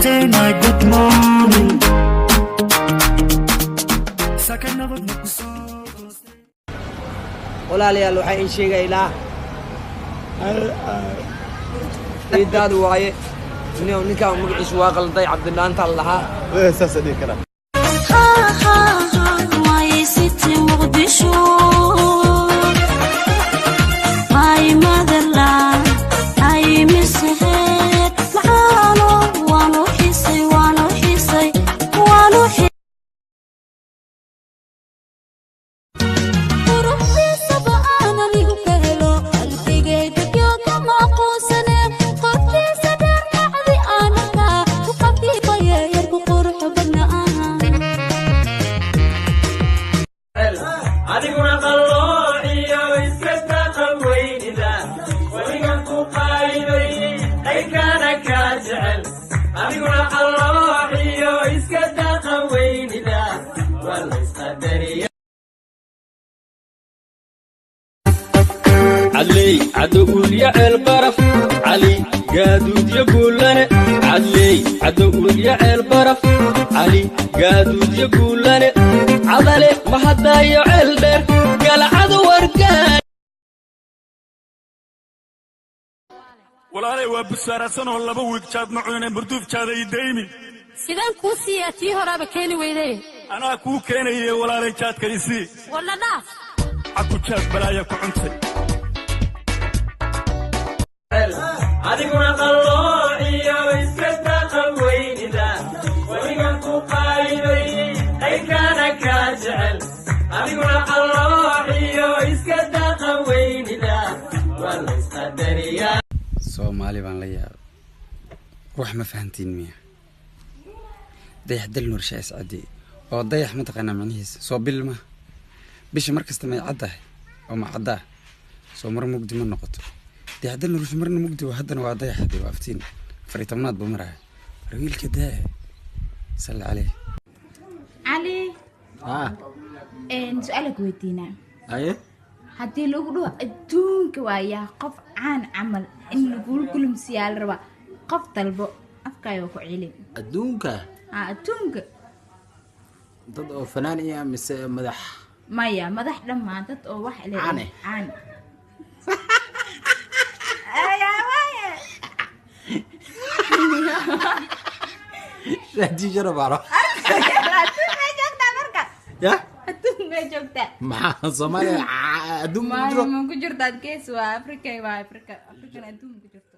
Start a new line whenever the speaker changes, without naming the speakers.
Namaste, my good morning. Second of
walaalayaal waxaa in sheegaynaa ciidaadu waaye ninkaan magaciisu waa qalday cabdinaanta lahaa
saas dhigi kara
علي عدو يا البرف علي قادود يقول لنا علي عدو يا البرف علي قادود يقول لنا عضلي ما حدا يعلدر قال عدو ورقان
walaalay waa busarasan oo laba week jaad macuune murduuf jaaday deeymi
sidaan ku siyaati horaba keeni weeyday
anaa ku keenayay walaalay jaadkaysi
wala dhaaf
aku jaad balaaya ku cuntay
adiguna qaloociyo iska taqaweynida waligan ku qaayday ay kana ka jecel adiguna qaloociyo iska taqaweynida wala isqadariya
Soomaali baan la yaab wax ma fahantiin miya dayax dal nur shaas cadi oo dayax ma taqaana macnihiisa soo bilma bish markasta may cadahay oo ma cadaa soo mar mugdi ma noqoto dayax dal nur marna mugdi haddana waa dayax hadii waaftiin fariitamaad buu maraa wiilka daa sallallahu alayhi
علي سؤالك ويدينا
aye
haddii lagu dhaho adduunka waayaa qof caan camal in lagu kulumsiyaal raba qof dalbo afkaayo ku celin
adduunka
adduunka
dad oo fanaan iyo mise madax
maya madax dhammaan dad oo wax
Caane.
caan
shadi jarabaro ya
adduunka joogta
maxaa Soomaaliya adduun ma jiro
ma ku jirta gees waa Afrika waa Afrika adduun ku jirto